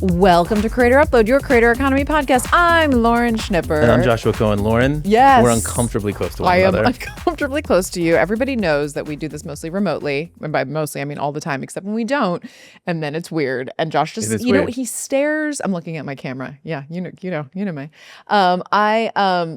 Welcome to Creator Upload, your creator economy podcast. I'm Lauren Schnipper. And I'm Joshua Cohen. Lauren, yes, we're uncomfortably close to one another. I am uncomfortably close to you. Everybody knows that we do this mostly remotely. And by mostly, I mean all the time, except when we don't. And then it's weird. And Josh just, you know, he stares. I'm looking at my camera. Yeah, you know me.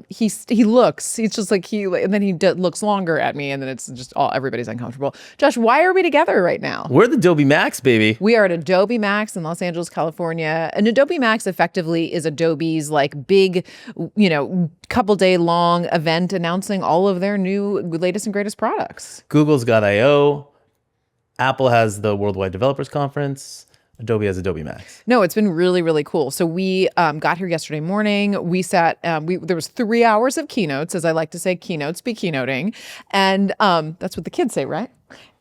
He looks. He's just like and then he looks longer at me, and then it's just everybody's uncomfortable. Josh, why are we together right now? We're at Adobe MAX, baby. We are at Adobe MAX in Los Angeles, California. And Adobe MAX effectively is Adobe's like big, couple day long event announcing all of their new latest and greatest products. Google's got I/O. Apple has the Worldwide Developers Conference. Adobe has Adobe MAX. No, it's been really, really cool. So we got here yesterday morning. We sat, there was 3 hours of keynotes, as I like to say, keynotes be keynoting. And that's what the kids say, right?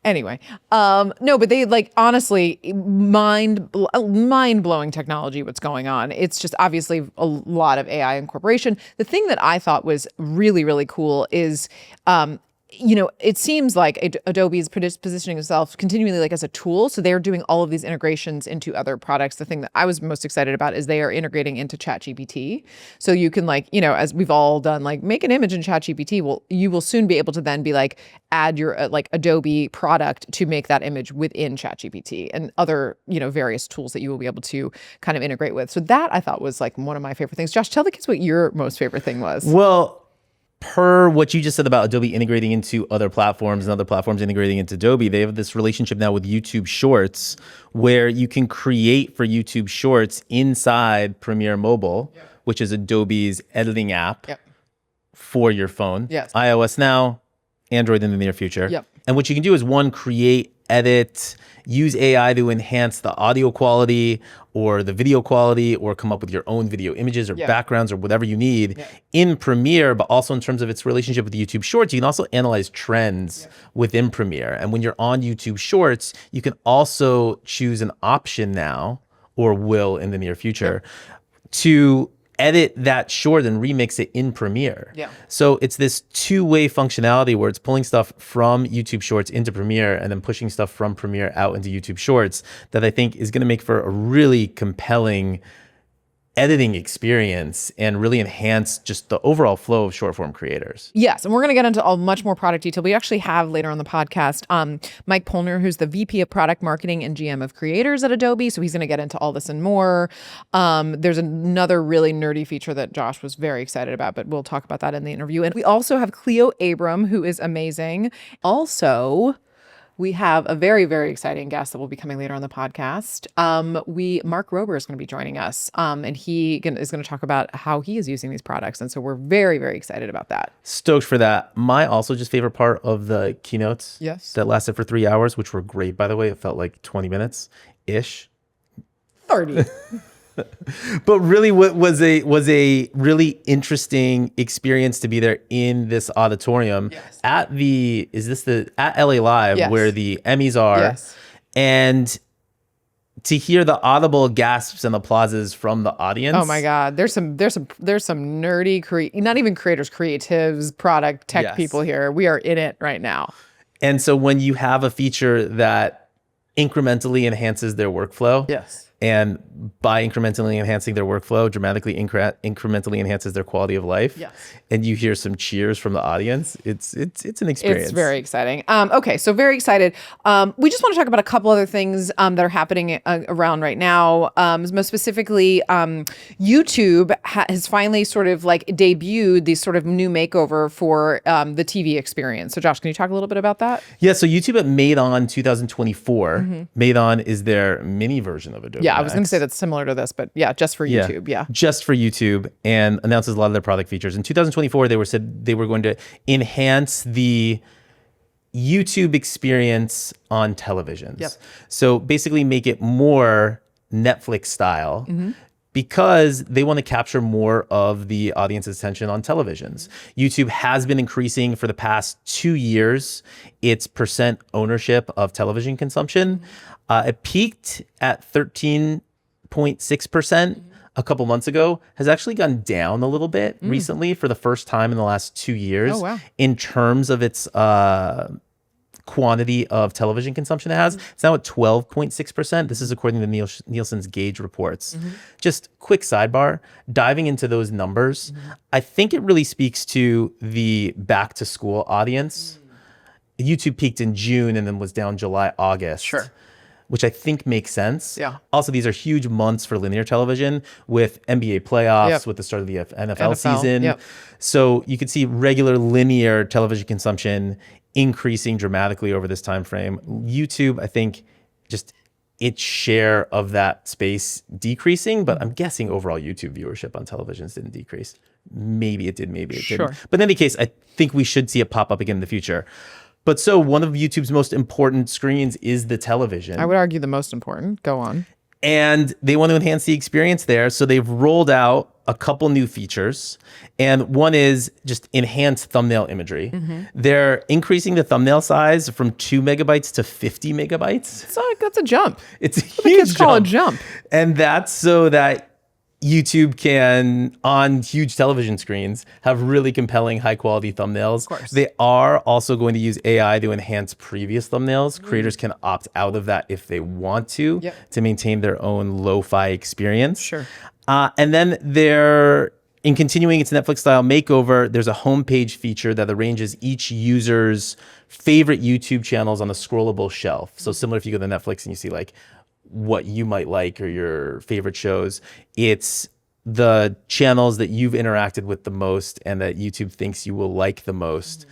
Anyway, no, but they honestly, mind-blowing technology, what's going on. It's just obviously a lot of AI incorporation. The thing that I thought was really, really cool is, it seems like Adobe is positioning itself continually as a tool. So they're doing all of these integrations into other products. The thing that I was most excited about is they are integrating into ChatGPT. So you can as we've all done, make an image in ChatGPT. Well, you will soon be able to then be add your Adobe product to make that image within ChatGPT and other, various tools that you will be able to kind of integrate with. So that I thought was one of my favorite things. Josh, tell the kids what your most favorite thing was. Well, per what you just said about Adobe integrating into other platforms and other platforms integrating into Adobe, they have this relationship now with YouTube Shorts where you can create for YouTube Shorts inside Premiere Mobile, which is Adobe's editing app for your phone. Yes. iOS now, Android in the near future. Yep. And what you can do is create, edit, use AI to enhance the audio quality or the video quality, or come up with your own video images or backgrounds or whatever you need in Premiere, but also in terms of its relationship with YouTube Shorts, you can also analyze trends within Premiere. And when you're on YouTube Shorts, you can also choose an option now, or will in the near future, to edit that short and remix it in Premiere. Yeah. So it's this two-way functionality where it's pulling stuff from YouTube Shorts into Premiere and then pushing stuff from Premiere out into YouTube Shorts that I think is going to make for a really compelling editing experience and really enhance just the overall flow of short form creators. Yes, and we're going to get into much more product detail. We actually have later on the podcast Mike Polner, who's the VP of Product Marketing and GM of Creators at Adobe. So he's going to get into all this and more. There's another really nerdy feature that Josh was very excited about, but we'll talk about that in the interview. And we also have Cleo Abram, who is amazing. Also, we have a very, very exciting guest that will be coming later on the podcast. Mark Rober is going to be joining us, and he is going to talk about how he is using these products. And so we're very, very excited about that. Stoked for that. My also just favorite part of the keynotes that lasted for 3 hours, which were great, by the way. It felt like 20 minutes-ish. 30. But really what was a really interesting experience to be there in this auditorium at LA Live where the Emmys are, and to hear the audible gasps and applauses from the audience. Oh my God. There's some nerdy, not even creators, creatives, product, tech people here. We are in it right now. And so when you have a feature that incrementally enhances their workflow. And by incrementally enhancing their workflow, dramatically incrementally enhances their quality of life. And you hear some cheers from the audience. It's an experience. It's very exciting. Okay, so very excited. We just want to talk about a couple other things that are happening around right now. Most specifically, YouTube has finally sort of debuted these sort of new makeover for the TV experience. So Josh, can you talk a little bit about that? Yeah, so YouTube at Made-On 2024. Made-On is their mini version of Adobe. Yeah, I was going to say that's similar to this, but just for YouTube. Just for YouTube, and announces a lot of their product features. In 2024, they said they were going to enhance the YouTube experience on televisions. So basically make it more Netflix style. Because they want to capture more of the audience's attention on televisions. YouTube has been increasing for the past 2 years its percent ownership of television consumption. It peaked at 13.6% a couple months ago, has actually gone down a little bit recently for the first time in the last 2 years in terms of its quantity of television consumption it has. It's now at 12.6%. This is according to Nielsen's Gauge reports. Just quick sidebar, diving into those numbers, I think it really speaks to the back to school audience. YouTube peaked in June and then was down July, August. Sure. Which I think makes sense. Yeah. Also, these are huge months for linear television with NBA playoffs, with the start of the NFL season. Yep. So you could see regular linear television consumption increasing dramatically over this time frame. YouTube, I think, just its share of that space decreasing, but I'm guessing overall YouTube viewership on televisions didn't decrease. Maybe it did, maybe it didn't. But in any case, I think we should see it pop up again in the future. But so one of YouTube's most important screens is the television. I would argue the most important. Go on. And they want to enhance the experience there. So they've rolled out a couple new features. And one is just enhanced thumbnail imagery. They're increasing the thumbnail size from 2 megabytes to 50 megabytes. So that's a jump. It's a What huge kids call a jump. And that's so that YouTube can, on huge television screens, have really compelling, high-quality thumbnails. Of course. They are also going to use AI to enhance previous thumbnails. Creators can opt out of that if they want to maintain their own lo-fi experience. Sure. And then in continuing its Netflix-style makeover, there's a homepage feature that arranges each user's favorite YouTube channels on a scrollable shelf. So similar if you go to Netflix and you see like what you might like or your favorite shows, it's the channels that you've interacted with the most and that YouTube thinks you will like the most,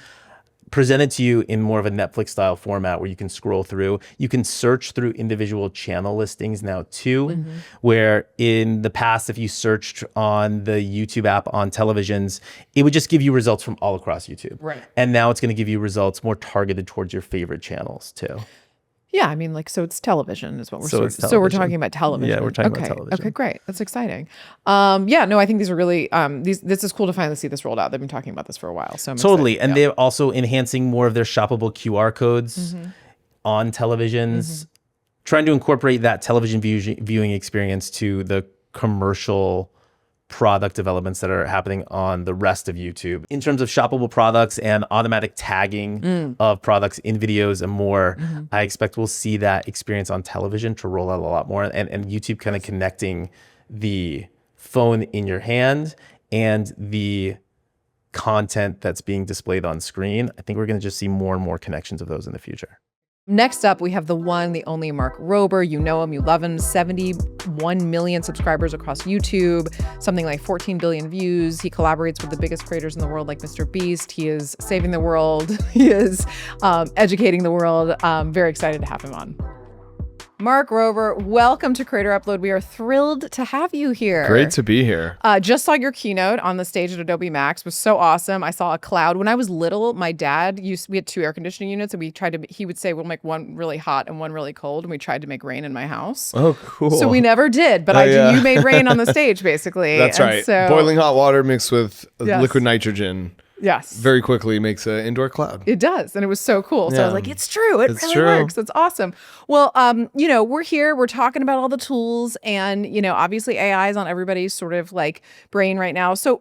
presented to you in more of a Netflix style format where you can scroll through. You can search through individual channel listings now too, where in the past, if you searched on the YouTube app on televisions, it would just give you results from all across YouTube. Right. And now it's going to give you results more targeted towards your favorite channels too. Yeah, I mean, like, so it's television is what we're So we're talking about television. Yeah, we're talking about television. Okay, great. That's exciting. Yeah, no, I think these are really this is cool to finally see this rolled out. They've been talking about this for a while. So I'm totally. excited. And they're also enhancing more of their shoppable QR codes on televisions, trying to incorporate that television viewing experience to the commercial product developments that are happening on the rest of YouTube. In terms of shoppable products and automatic tagging of products in videos and more, I expect we'll see that experience on television to roll out a lot more, and YouTube kind of connecting the phone in your hand and the content that's being displayed on screen. I think we're going to just see more and more connections of those in the future. Next up, we have the one, the only Mark Rober. You know him, you love him. 71 million subscribers across YouTube, something like 14 billion views. He collaborates with the biggest creators in the world, like Mr. Beast. He is saving the world. He is educating the world. Very excited to have him on. Mark Rober, welcome to Creator Upload. We are thrilled to have you here. Great to be here. Just saw your keynote on the stage at Adobe MAX. It was so awesome. I saw a cloud. When I was little, my dad we had 2 air conditioning units, and he would say, we'll make one really hot and one really cold. And we tried to make rain in my house. Oh, cool. So we never did, but you made rain on the stage, basically. That's right. So, boiling hot water mixed with liquid nitrogen. Yes. Very quickly makes an indoor cloud. It does. And it was so cool. So I was like, it's true. It really true. works. That's awesome. Well, we're here. We're talking about all the tools, and, obviously AI is on everybody's sort of like brain right now. So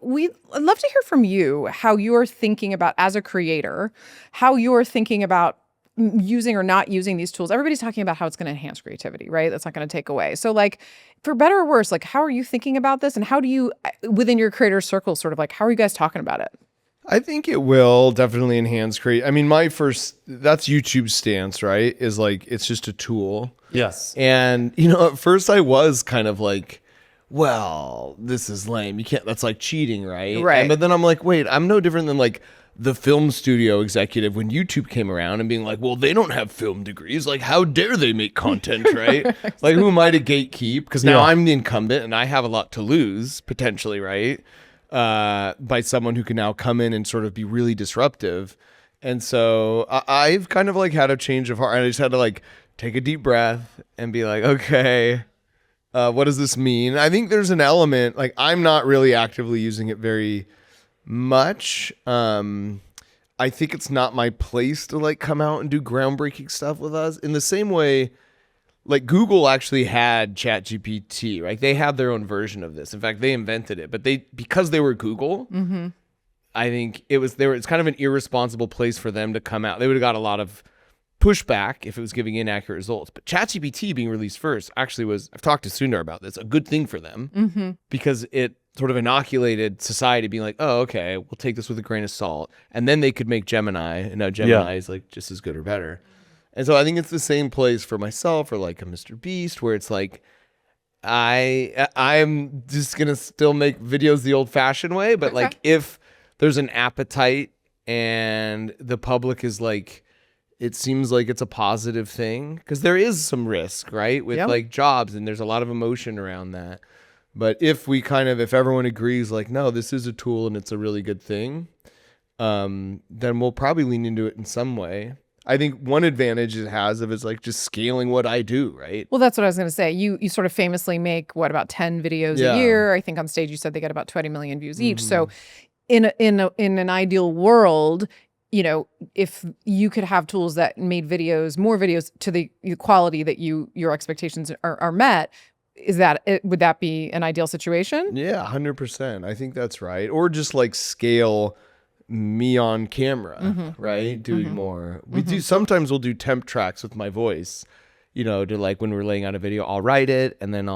I'd love to hear from you how you're thinking about, as a creator, how you're thinking about using or not using these tools. Everybody's talking about how it's going to enhance creativity, right? That's not going to take away. So like, for better or worse, like, how are you thinking about this? And how do you, within your creator circle, sort of like, how are you guys talking about it? I think it will definitely enhance I mean, that's YouTube's stance, right? Is like, it's just a tool. Yes. And, at first I was kind of like, well, this is lame. That's like cheating, right? Right. But then I'm like, wait, I'm no different than like the film studio executive when YouTube came around and being like, well, they don't have film degrees. Like, how dare they make content, right? Like, who am I to gatekeep? Because now I'm the incumbent and I have a lot to lose, potentially, right? By someone who can now come in and sort of be really disruptive. And so I've kind of like had a change of heart. I just had to like take a deep breath and be like, okay, what does this mean? I think there's an element, like, I'm not really actively using it very much. I think it's not my place to like come out and do groundbreaking stuff with us in the same way. Like, Google actually had ChatGPT, right? They had their own version of this. In fact, they invented it, but because they were Google, I think it's kind of an irresponsible place for them to come out. They would have got a lot of pushback if it was giving inaccurate results. But ChatGPT being released first actually was, I've talked to Sundar about this, a good thing for them because it sort of inoculated society being like, oh, okay, we'll take this with a grain of salt. And then they could make Gemini, and now Gemini is like just as good or better. And so I think it's the same place for myself or like a Mr. Beast, where it's like, I'm just going to still make videos the old fashioned way. But like if there's an appetite and the public is like, it seems like it's a positive thing, because there is some risk, right? With like jobs, and there's a lot of emotion around that. But if everyone agrees like, no, this is a tool and it's a really good thing, then we'll probably lean into it in some way. I think one advantage it has is like just scaling what I do, right? Well, that's what I was going to say. You sort of famously make about 10 videos a year. I think on stage you said they get about 20 million views each. So in an ideal world, if you could have tools that made more videos to the quality that your expectations are met, would that be an ideal situation? Yeah, 100%. I think that's right. Or just like scale me on camera, right? Doing more. Sometimes we'll do temp tracks with my voice, to like when we're laying out a video, I'll write it and then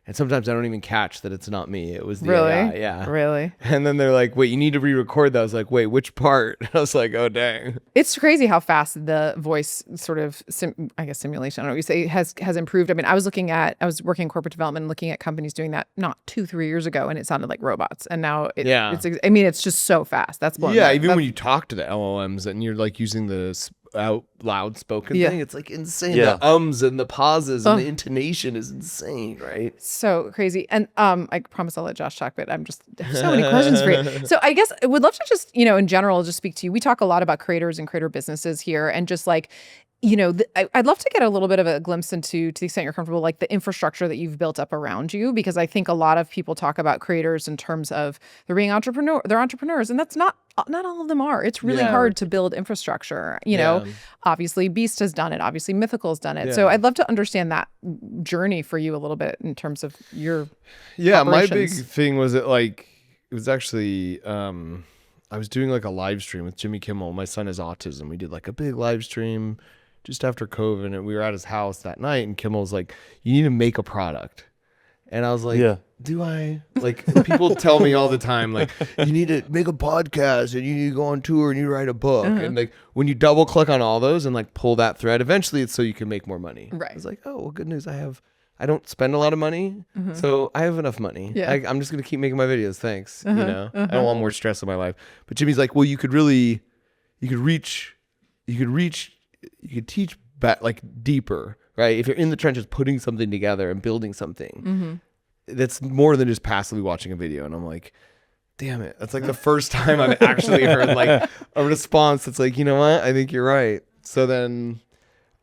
and sometimes I don't even catch that it's not me. It was the AI. Yeah. Really? And then they're like, wait, you need to re-record that. I was like, wait, which part? I was like, oh, dang. It's crazy how fast the voice sort of, simulation, I don't know what you say, has improved. I mean, I was working in corporate development and looking at companies doing that not 2-3 years ago, and it sounded like robots. And now it's just so fast. That's blowing Yeah, even when you talk to the LLMs and you're like using the out loud spoken thing, it's like insane. The ums and the pauses and the intonation is insane, right? So crazy. And I promise I'll let Josh talk, but I have so many questions for you. So I guess I would love to just, in general, just speak to you. We talk a lot about creators and creator businesses here, and just like, I'd love to get a little bit of a glimpse into, to the extent you're comfortable, like the infrastructure that you've built up around you, because I think a lot of people talk about creators in terms of they're entrepreneurs, and that's not all of them are. It's really hard to build infrastructure. Obviously Beast has done it. Obviously Mythical's done it. So I'd love to understand that journey for you a little bit in terms of your operations. My big thing was it was actually I was doing like a live stream with Jimmy Kimmel. My son has autism. We did like a big live stream just after COVID, and we were at his house that night, and Kimmel's like, you need to make a product. And I was like, do I? Like, people tell me all the time, like, you need to make a podcast and you need to go on tour and you write a book. And like, when you double click on all those and like pull that thread, eventually it's so you can make more money. Right. I was like, oh, well, good news. I don't spend a lot of money, so I have enough money. Yeah. I'm just going to keep making my videos. Thanks. I don't want more stress in my life. But Jimmy's like, well, you could teach back, like deeper, right? If you're in the trenches, putting something together and building something, that's more than just passively watching a video. And I'm like, damn it. That's like the first time I've actually heard like a response that's like, you know what? I think you're right. So then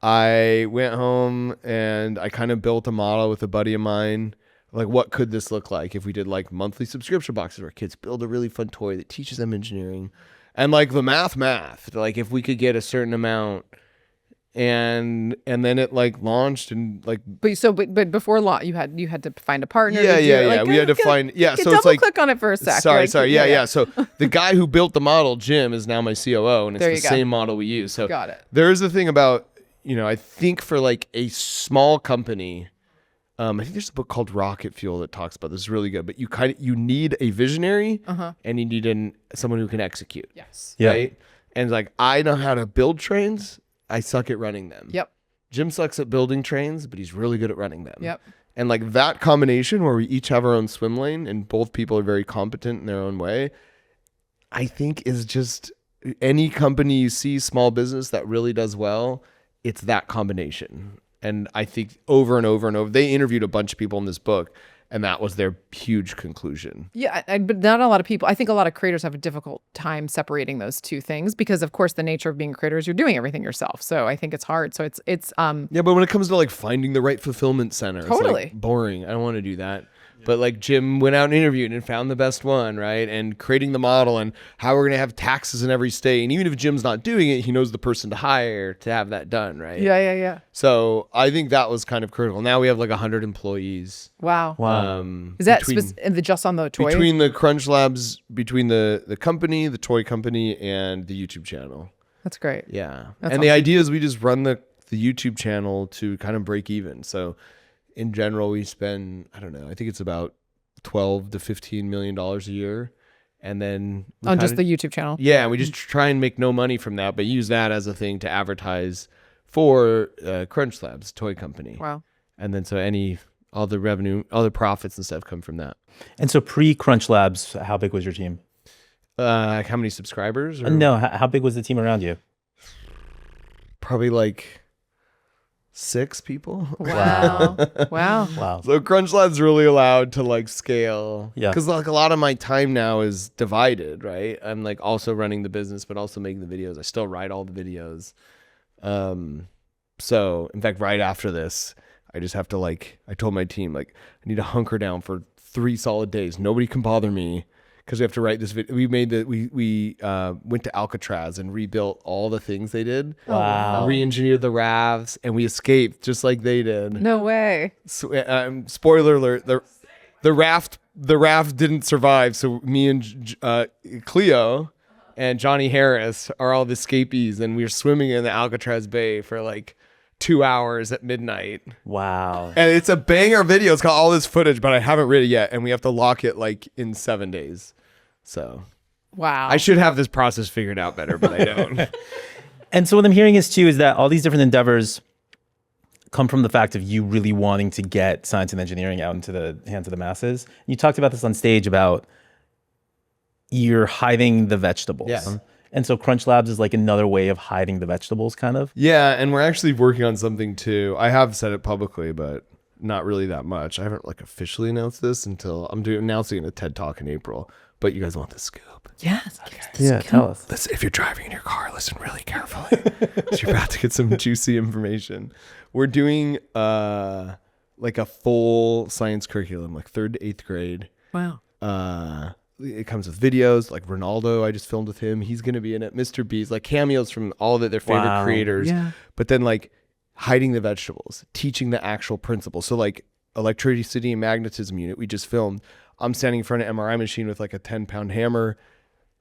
I went home and I kind of built a model with a buddy of mine. Like, what could this look like if we did like monthly subscription boxes where kids build a really fun toy that teaches them engineering, and like the math, like if we could get a certain amount, and then it like launched and like. But before you had to find a partner. We had to find. So it's like, click on it for a sec. Sorry. Yeah. So the guy who built the model, Jim, is now my COO, and it's the same model we use. So got it. There is a thing about, I think for like a small company, I think there's a book called Rocket Fuel that talks about this. It's really good, but you need a visionary and you need someone who can execute. Yes. Right. And like, I know how to build trains. I suck at running them. Yep. Jim sucks at building trains, but he's really good at running them. Yep. And like that combination where we each have our own swim lane and both people are very competent in their own way, I think is just any company you see, small business that really does well, it's that combination. And I think over and over and over, they interviewed a bunch of people in this book, and that was their huge conclusion. Yeah, but not a lot of people. I think a lot of creators have a difficult time separating those two things because, of course, the nature of being a creator is you're doing everything yourself. So I think it's hard. So it's Yeah, but when it comes to like finding the right fulfillment center, totally. It's like boring. I don't want to do that. But like Jim went out and interviewed and found the best one, right? And creating the model and how we're going to have taxes in every state. And even if Jim's not doing it, he knows the person to hire to have that done, right? Yeah. So I think that was kind of critical. Now we have like 100 employees. Wow. Is that just on the toy? Between the Crunch Labs, between the company, the toy company, and the YouTube channel. That's great. Yeah. That's and the awesome. idea is we just run the YouTube channel to kind of break even. So in general, we spend, I don't know, I think it's about 12 to $15 million a year. And then On just the YouTube channel. yeah, we just try and make no money from that, but use that as a thing to advertise for Crunch Labs toy company. Wow. And then so all the revenue, all the profits and stuff come from that. And so pre-Crunch Labs, how big was your team? How many subscribers? Or No, how big was the team around you? probably like 6 people. Wow. Wow. Wow. So Crunch Lab's really allowed to like scale. Yeah. Because like a lot of my time now is divided, right? I'm like also running the business, but also making the videos. I still write all the videos. So in fact, right after this, I just have to like, I told my team, like, I need to hunker down for 3 solid days. Nobody can bother me because we have to write this video. We went to Alcatraz and rebuilt all the things they did. Wow. Re-engineered the rafts, and we escaped just like they did. No way. So, spoiler alert: the raft didn't survive. So me and Cleo and Johnny Harris are all the escapees, and we were swimming in the Alcatraz Bay for like 2 hours at midnight. Wow. And it's a banger video. It's got all this footage, but I haven't read it yet, and we have to lock it like in 7 days. So Wow. I should have this process figured out better, but I don't. And so what I'm hearing is that all these different endeavors come from the fact of you really wanting to get science and engineering out into the hands of the masses. You talked about this on stage about you're hiding the vegetables. Yeah. And so Crunch Labs is like another way of hiding the vegetables, kind of. Yeah, and we're actually working on something too. I have said it publicly, but not really that much. I haven't like officially announced this until I'm announcing a TED Talk in April. But you guys want the scoop? Yes. Tell us. Listen, if you're driving in your car, listen really carefully. 'Cause you're about to get some juicy information. We're doing like a full science curriculum, like 3rd to 8th grade. Wow. It comes with videos, like Ronaldo. I just filmed with him. He's gonna be in it. Mr. Beast, like cameos from all of their favorite Wow. creators. Yeah. But then like hiding the vegetables, teaching the actual principle. So like electricity and magnetism unit we just filmed. I'm standing in front of an MRI machine with like a 10-pound hammer,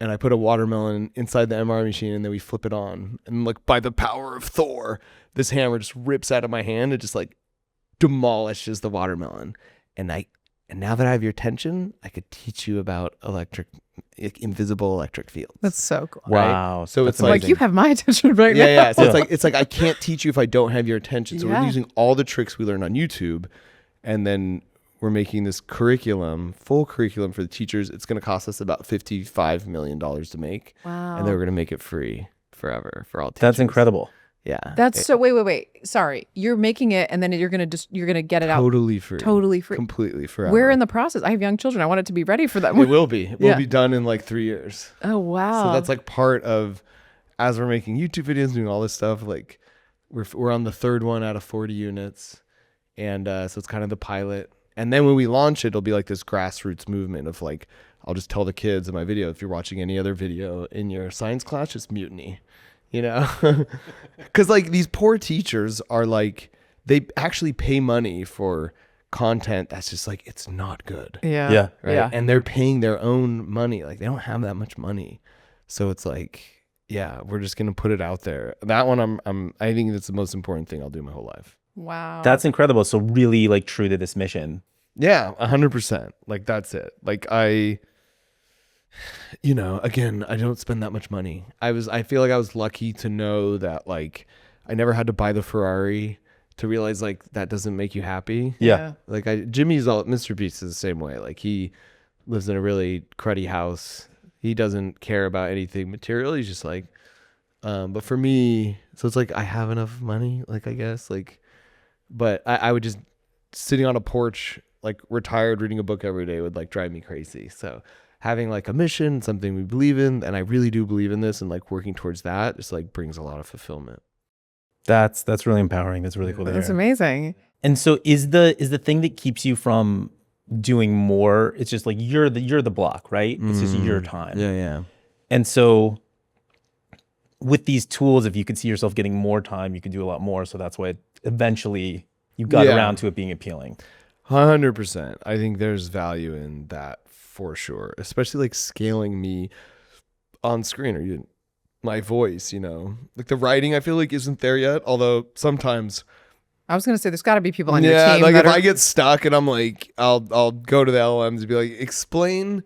and I put a watermelon inside the MRI machine, and then we flip it on. And like by the power of Thor, this hammer just rips out of my hand. It just like demolishes the watermelon. And now that I have your attention, I could teach you about invisible electric fields. That's so cool. Wow. So That's it's like- Like you have my attention right now. Yeah. So it's like I can't teach you if I don't have your attention. So Yeah. we're using all the tricks we learned on YouTube, and then we're making this full curriculum for the teachers. It's going to cost us about $55 million to make. Wow. And then we're going to make it free forever for all teachers. That's incredible. Yeah. That's so wait. Sorry. You're making it and then you're going to get it out totally free. totally free. Completely forever. We're in the process. I have young children. I want it to be ready for them. It will be. It will Yeah. be done in like 3 years. Oh wow. So that's like part of, as we're making YouTube videos, doing all this stuff, like we're on the 3rd one out of 40 units. And so it's kind of the pilot. And then when we launch it, it'll be like this grassroots movement of like, I'll just tell the kids in my video, if you're watching any other video in your science class, just mutiny, you know? Because like these poor teachers are like, they actually pay money for content that's just like, it's not good. yeah. Yeah. Right. Yeah. And they're paying their own money. Like they don't have that much money. So it's like, yeah, we're just going to put it out there. That one, I think that's the most important thing I'll do my whole life. Wow. That's incredible. So really like true to this mission. Yeah, 100%. Like that's it. Like again, I don't spend that much money. I feel like I was lucky to know that like I never had to buy the Ferrari to realize like that doesn't make you happy. Yeah. Like Mr. Beast is the same way. Like he lives in a really cruddy house. He doesn't care about anything material. He's just like, but for me, so it's like I have enough money, like I guess, like, but I would just sitting on a porch, like retired, reading a book every day would like drive me crazy. So having like a mission, something we believe in, and I really do believe in this, and like working towards that just like brings a lot of fulfillment. That's really empowering. That's really cool to That's hear. amazing. And so is the thing that keeps you from doing more, it's just like you're the block, right? It's just your time. Yeah. And so with these tools, if you could see yourself getting more time, you could do a lot more. So that's why eventually you got around to it being appealing. 100%. I think there's value in that for sure, especially like scaling me on screen. Are you my voice, you know. Like the writing I feel like isn't there yet, although sometimes I was gonna say there's got to be people on your yeah, team. like that if are, I get stuck and I'm like I'll go to the LLMs and be like, explain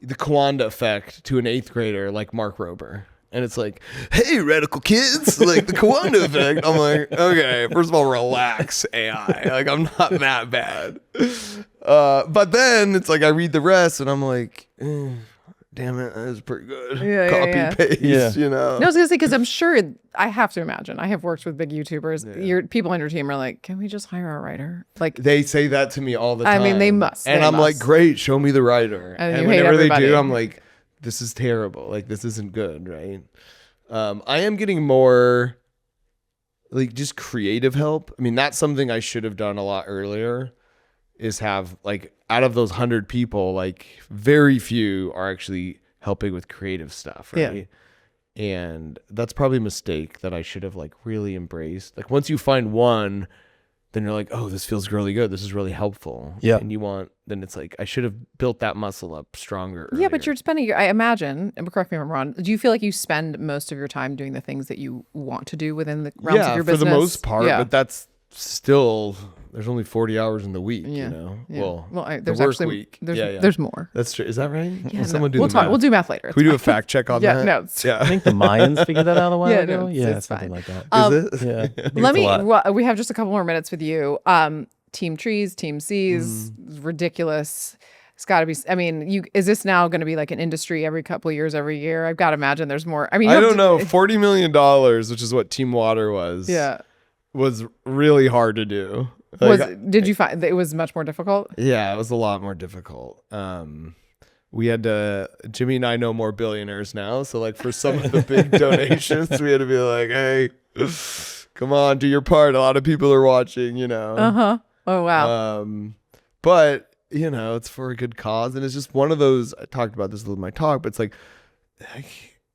the Kawanda effect to an 8th grader like Mark Rober. And it's like, hey, radical kids, like the Kawanda effect. I'm like, okay, first of all, relax, AI. Like, I'm not that bad. But then it's like I read the rest and I'm like, damn it, that was pretty good. Copy paste, you know. No, I was gonna say because I'm sure I have to imagine. I have worked with big YouTubers. Your people on your team are like, can we just hire a writer? Like they say that to me all the time. I mean, they must. And I'm like, great, show me the writer. And whenever they do, I'm like, this is terrible. Like this isn't good, right? I am getting more like just creative help. I mean, that's something I should have done a lot earlier. Is have like out of those 100 people, like very few are actually helping with creative stuff, right? Yeah. And that's probably a mistake that I should have like really embraced. Like once you find one, then you're like, oh, this feels really good. This is really helpful. Yeah. And then it's like, I should have built that muscle up stronger earlier. Yeah, but you're spending, I imagine, and correct me if I'm wrong, do you feel like you spend most of your time doing the things that you want to do within the realms of your business? Yeah, for the most part, but that's still, there's only 40 hours in the week, you know? Yeah. Well, there's the work actually, week. There's more. That's true. Is that right? Yeah, Will someone do we'll the talk. math? We'll do math later. Can we do a fact check on that? No. I think the Mayans figured that out a while ago. It's something fine. like that. Is it? Yeah. Let me, we have just a couple more minutes with you. Team trees, team C's, ridiculous. It's got to be, I mean, is this now going to be like an industry every couple of years, every year? I've got to imagine there's more. I mean, I don't know. $40 million, which is what Team Water was. Yeah. Was really hard to do. Did you find that it was much more difficult? Yeah, it was a lot more difficult. We had to, Jimmy and I know more billionaires now. So like for some of the big donations, we had to be like, hey, come on, do your part. A lot of people are watching, you know. Uh-huh. Oh, wow. But, you know, it's for a good cause. And it's just one of those, I talked about this a little in my talk, but it's like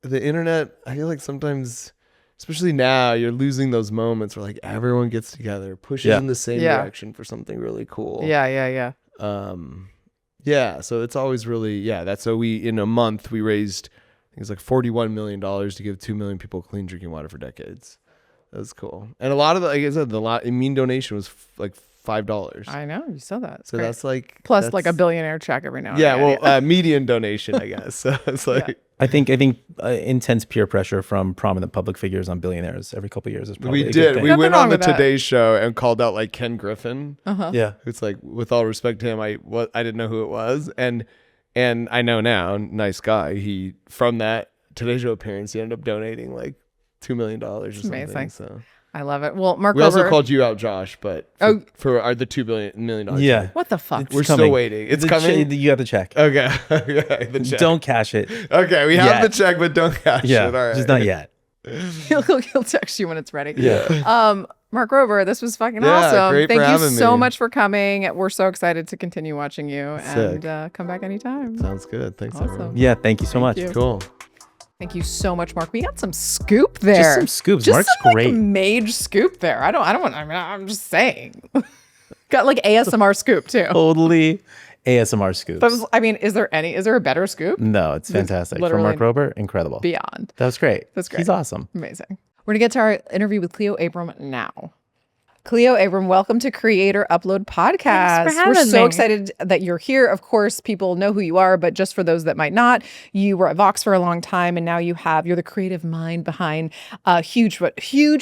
the internet, I feel like sometimes, especially now, you're losing those moments where like everyone gets together, pushes in the same direction for something really cool. Yeah. Yeah, so it's always really, that's so in a month we raised, I think it was like $41 million to give 2 million people clean drinking water for decades. That was cool. And a lot of the, like I said, the mean donation was like $5. I know, you saw that. So great. That's like plus like a billionaire check every now and then. Well, median donation, I guess. So it's like I think intense peer pressure from prominent public figures on billionaires every couple of years is probably we did. We went on the Today Today Show and called out like Ken Griffin. Yeah, it's like, with all respect to him, I didn't know who it was, and I know now. Nice guy. He from that Today Show appearance, he ended up donating like $2 million or something. Amazing. So I love it. Well, Mark, we also called you out, Josh, but for the $2 million. Yeah. What the fuck? We're still waiting. It's coming. You have the check. Okay. The check. Don't cash it. Okay, we have the check, but don't cash it. All right. Just not yet. He'll text you when it's ready. Yeah. Mark Rober, this was fucking awesome. Great Thank for you so me. much for coming. We're so excited to continue watching you. Sick. And come back anytime. Sounds good. Thanks, everyone. Yeah, thank you so much. you. Cool. Thank you so much, Mark. We got some scoop there. Just some scoops. Just Mark's some, great. Like, mage scoop there. I don't want. I mean, I'm just saying. Got like ASMR scoop too. Totally ASMR scoops. But I mean, is there a better scoop? No, it's fantastic. For literally Mark Rober, incredible. Beyond. That was great. That's great. He's awesome. Amazing. We're gonna get to our interview with Cleo Abram now. Cleo Abram, welcome to Creator Upload Podcast. Thanks for having We're so me. excited that you're here. Of course, people know who you are, but just for those that might not, you were at Vox for a long time, and now you're the creative mind behind huge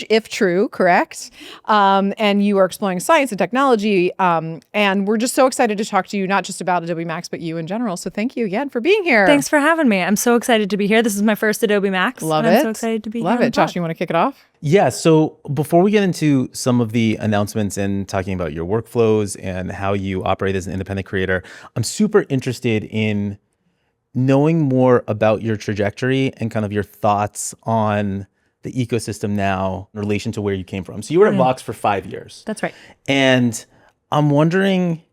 if true, correct? And you are exploring science and technology. And we're just so excited to talk to you, not just about Adobe MAX, but you in general. So thank you again for being here. Thanks for having me. I'm so excited to be here. This is my first Adobe MAX. Love and it. I'm so excited to be Love here. it. Josh, you want to kick it off? Yeah, so before we get into some of the announcements and talking about your workflows and how you operate as an independent creator, I'm super interested in knowing more about your trajectory and kind of your thoughts on the ecosystem now in relation to where you came from. So you were at Vox for 5 years. That's right. And I'm wondering,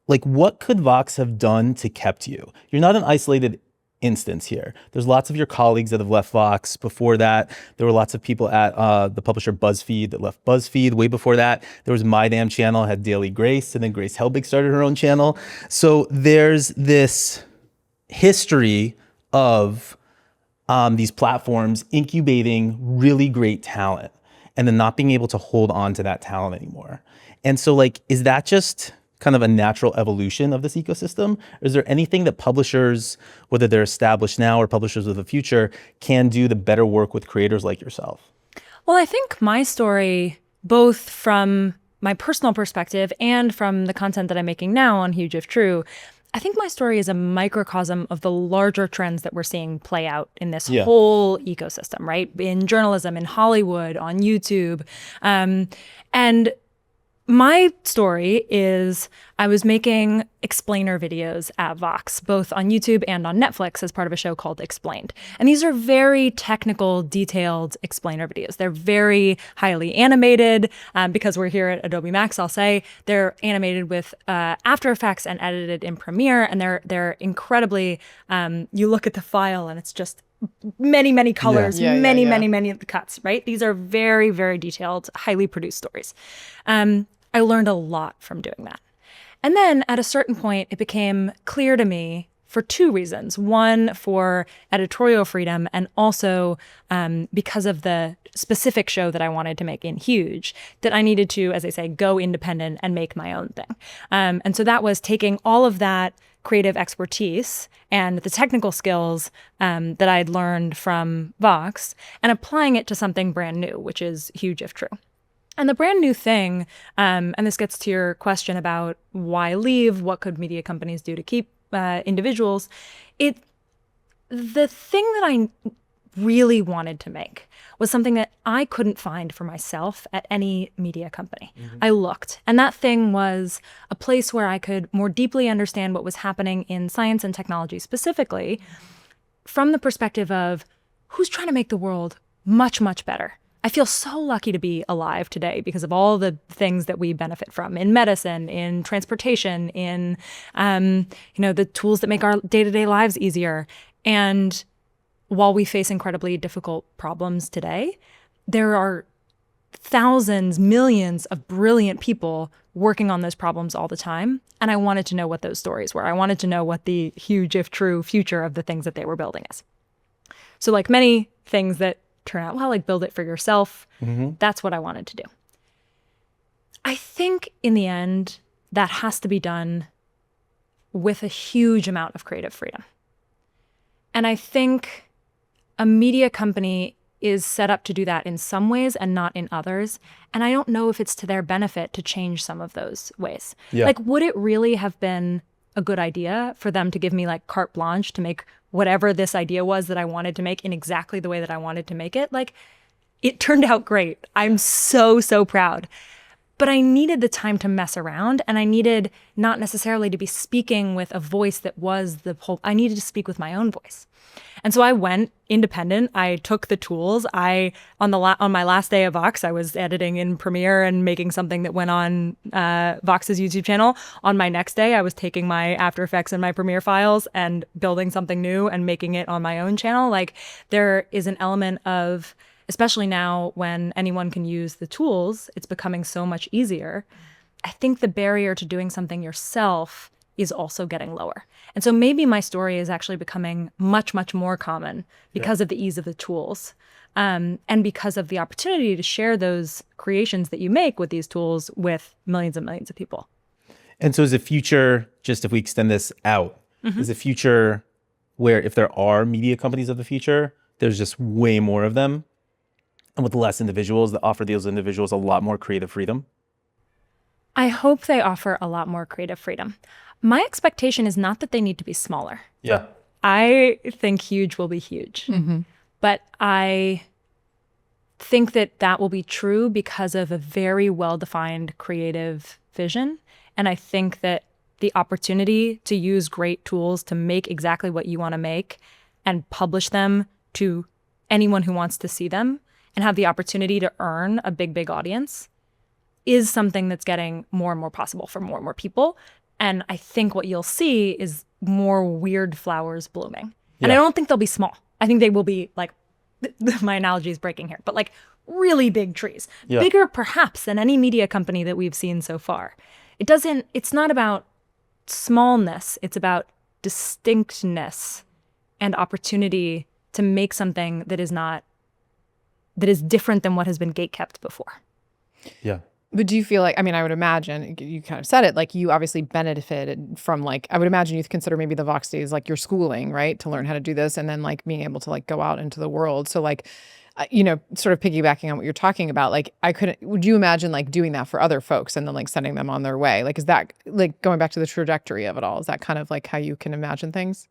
like, what could Vox have done to kept you? You're not an isolated instance here. There's lots of your colleagues that have left Vox. Before that, there were lots of people at the publisher BuzzFeed that left BuzzFeed. Way before that, there was My Damn Channel, had Daily Grace, and then Grace Helbig started her own channel. So there's this history of these platforms incubating really great talent and then not being able to hold on to that talent anymore. And so like, is that just kind of a natural evolution of this ecosystem? Or is there anything that publishers, whether they're established now or publishers of the future, can do to better work with creators like yourself? Well, I think my story, both from my personal perspective and from the content that I'm making now on Huge If True, I think my story is a microcosm of the larger trends that we're seeing play out in this whole ecosystem, right? In journalism, in Hollywood, on YouTube. And my story is I was making explainer videos at Vox, both on YouTube and on Netflix as part of a show called Explained. And these are very technical, detailed explainer videos. They're very highly animated because we're here at Adobe MAX, I'll say. They're animated with After Effects and edited in Premiere. And they're incredibly, you look at the file and it's just many colors, many cuts, right? These are very, very detailed, highly produced stories. I learned a lot from doing that. And then at a certain point, it became clear to me for two reasons. One, for editorial freedom, and also because of the specific show that I wanted to make in Huge, that I needed to, as I say, go independent and make my own thing. And so that was taking all of that creative expertise and the technical skills that I'd learned from Vox and applying it to something brand new, which is Huge If True. And the brand new thing, and this gets to your question about why leave, what could media companies do to keep individuals, the thing that I really wanted to make was something that I couldn't find for myself at any media company. I looked, and that thing was a place where I could more deeply understand what was happening in science and technology specifically from the perspective of who's trying to make the world much, much better. I feel so lucky to be alive today because of all the things that we benefit from in medicine, in transportation, in the tools that make our day-to-day lives easier. And while we face incredibly difficult problems today, there are thousands, millions of brilliant people working on those problems all the time. And I wanted to know what those stories were. I wanted to know what the huge, if true, future of the things that they were building is. So like many things that turn out well, like build it for yourself. That's what I wanted to do. I think in the end, that has to be done with a huge amount of creative freedom. And I think a media company is set up to do that in some ways and not in others. And I don't know if it's to their benefit to change some of those ways. Like, would it really have been a good idea for them to give me like carte blanche to make whatever this idea was that I wanted to make in exactly the way that I wanted to make it? Like, it turned out great. I'm so proud. But I needed the time to mess around, and I needed not necessarily to be speaking with a voice that was the whole, I needed to speak with my own voice. And so I went independent. I took the tools. On my last day of Vox, I was editing in Premiere and making something that went on Vox's YouTube channel. On my next day, I was taking my After Effects and my Premiere files and building something new and making it on my own channel. Like, there is an element of, especially now when anyone can use the tools, it's becoming so much easier. I think the barrier to doing something yourself is also getting lower. And so maybe my story is actually becoming much, much more common because of the ease of the tools and because of the opportunity to share those creations that you make with these tools with millions and millions of people. And so is the future, just if we extend this out, is the future where if there are media companies of the future, there's just way more of them, and with less individuals that offer those individuals a lot more creative freedom? I hope they offer a lot more creative freedom. My expectation is not that they need to be smaller. Yeah. I think Huge will be huge. But I think that that will be true because of a very well-defined creative vision. And I think that the opportunity to use great tools to make exactly what you want to make and publish them to anyone who wants to see them and have the opportunity to earn a big audience is something that's getting more and more possible for more and more people. And I think what you'll see is more weird flowers blooming. And I don't think they'll be small. I think they will be like, my analogy is breaking here, but like really big trees. Bigger perhaps than any media company that we've seen so far. It's not about smallness. It's about distinctness and opportunity to make something that is different than what has been gatekept before. Yeah. But do you feel like, I mean, I would imagine, you kind of said it, like you obviously benefited from like, I would imagine you consider maybe the Vox days like your schooling, right? To learn how to do this and then like being able to like go out into the world. So like, sort of piggybacking on what you're talking about, like would you imagine like doing that for other folks and then like sending them on their way? Like, is that like going back to the trajectory of it all? Is that kind of like how you can imagine things?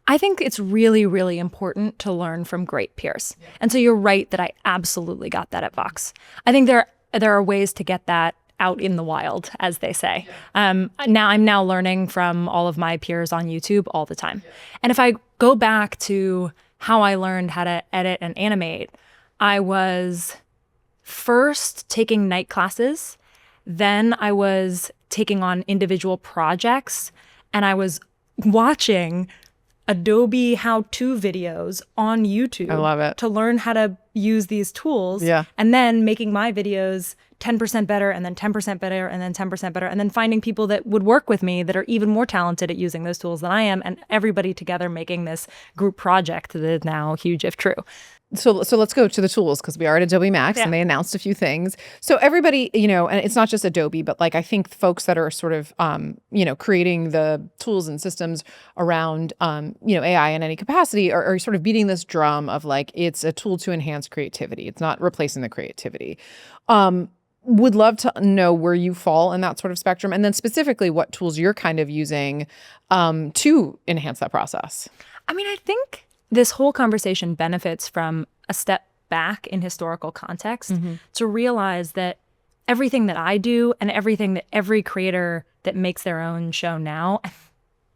I think it's really, really important to learn from great peers. Yeah. And so you're right that I absolutely got that at Vox. I think there are ways to get that out in the wild, as they say. I'm now learning from all of my peers on YouTube all the time. And if I go back to how I learned how to edit and animate, I was first taking night classes, then I was taking on individual projects, and I was watching Adobe how-to videos on YouTube. I love it. To learn how to use these tools. Yeah. And then making my videos 10% better, and then 10% better, and then 10% better, and then finding people that would work with me that are even more talented at using those tools than I am, and everybody together making this group project that is now huge if true. So let's go to the tools, because we are at Adobe MAX and they announced a few things. So everybody, and it's not just Adobe, but like I think folks that are sort of, creating the tools and systems around, AI in any capacity are sort of beating this drum of like, it's a tool to enhance creativity. It's not replacing the creativity. Would love to know where you fall in that sort of spectrum, and then specifically what tools you're kind of using to enhance that process. I mean, I think this whole conversation benefits from a step back in historical context to realize that everything that I do and everything that every creator that makes their own show now,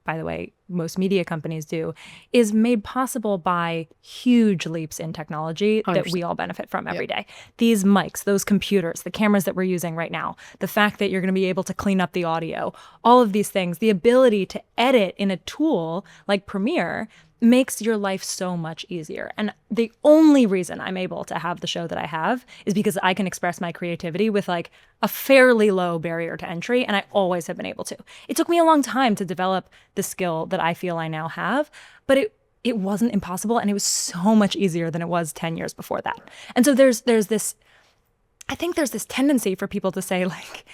by the way, most media companies do, is made possible by huge leaps in technology 100%. That we all benefit from every day. These mics, those computers, the cameras that we're using right now, the fact that you're going to be able to clean up the audio, all of these things, the ability to edit in a tool like Premiere makes your life so much easier. And the only reason I'm able to have the show that I have is because I can express my creativity with like a fairly low barrier to entry, and I always have been able to. It took me a long time to develop the skill that I feel I now have, but it wasn't impossible, and it was so much easier than it was 10 years before that. And so there's this tendency for people to say like,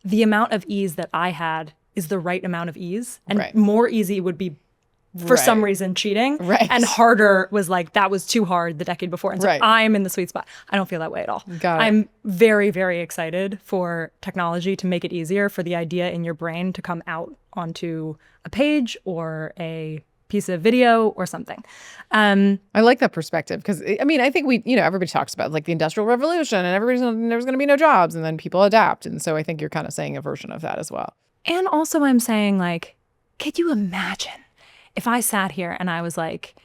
the amount of ease that I had is the right amount of ease, and more easy would be for some reason cheating, and harder was like, that was too hard the decade before. And so I'm in the sweet spot. I don't feel that way at all. I'm very, very excited for technology to make it easier for the idea in your brain to come out onto a page or a piece of video or something. I like that perspective, because I mean, I think everybody talks about like the Industrial Revolution and there's going to be no jobs, and then people adapt. And so I think you're kind of saying a version of that as well. And also I'm saying like, could you imagine if I sat here and I was like,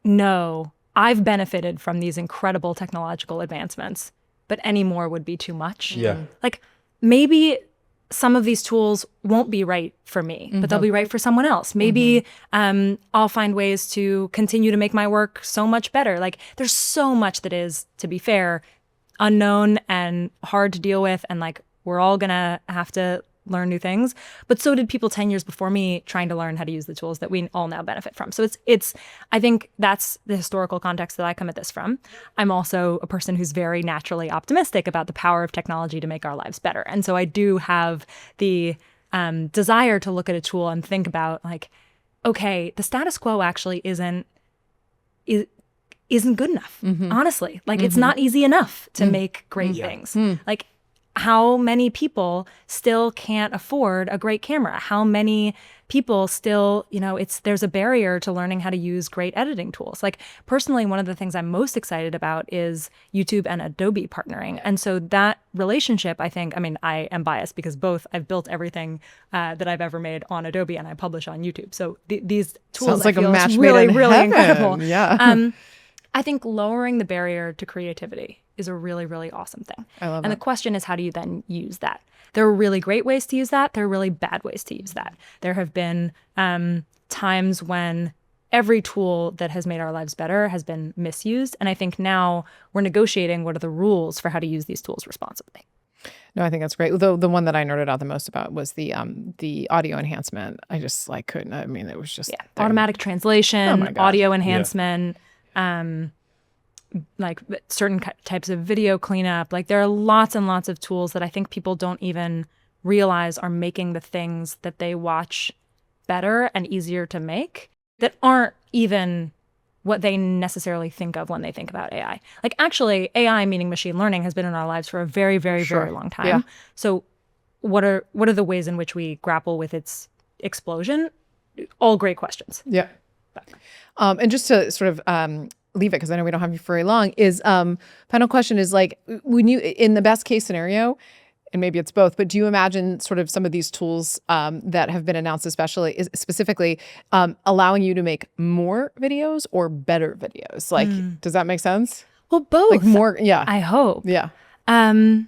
no, I've benefited from these incredible technological advancements, but any more would be too much. Yeah. Like maybe some of these tools won't be right for me, but they'll be right for someone else. Maybe I'll find ways to continue to make my work so much better. Like there's so much that is, to be fair, unknown and hard to deal with. And like, we're all gonna have to learn new things, but so did people 10 years before me trying to learn how to use the tools that we all now benefit from. So it's I think that's the historical context that I come at this from. I'm also a person who's very naturally optimistic about the power of technology to make our lives better. And so I do have the desire to look at a tool and think about like, okay, the status quo actually isn't good enough, honestly. Like it's not easy enough to make great things. Like how many people still can't afford a great camera? How many people still, there's a barrier to learning how to use great editing tools. Like personally, one of the things I'm most excited about is YouTube and Adobe partnering. And so that relationship, I am biased because both I've built everything that I've ever made on Adobe and I publish on YouTube. So these tools sounds like I feel a match is really, made in really heaven. incredible. Yeah. I think lowering the barrier to creativity is a really, really awesome thing. I love and that. The question is, how do you then use that? There are really great ways to use that. There are really bad ways to use that. There have been times when every tool that has made our lives better has been misused. And I think now we're negotiating what are the rules for how to use these tools responsibly. No, I think that's great. Though the one that I nerded out the most about was the audio enhancement. I just like couldn't. I mean, it was just automatic Oh translation, my gosh. audio enhancement, like certain types of video cleanup. Like there are lots and lots of tools that I think people don't even realize are making the things that they watch better and easier to make that aren't even what they necessarily think of when they think about AI. Like actually, AI, meaning machine learning, has been in our lives for a very, very, very long time. Yeah. So what are the ways in which we grapple with its explosion? All great questions. Yeah. And just to sort of leave it, because I know we don't have you for very long, is final question is like, when you, in the best case scenario, and maybe it's both, but do you imagine sort of some of these tools that have been announced, specifically allowing you to make more videos or better videos? Like, does that make sense? Well, both. Like more, yeah. I hope. Yeah. You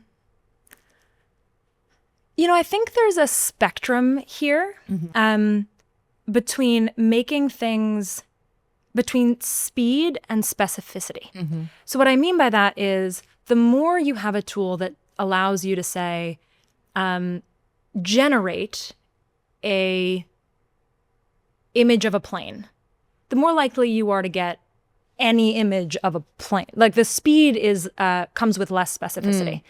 know, I think there's a spectrum here between making things, between speed and specificity. So what I mean by that is the more you have a tool that allows you to say, generate a image of a plane, the more likely you are to get any image of a plane. Like the speed is comes with less specificity.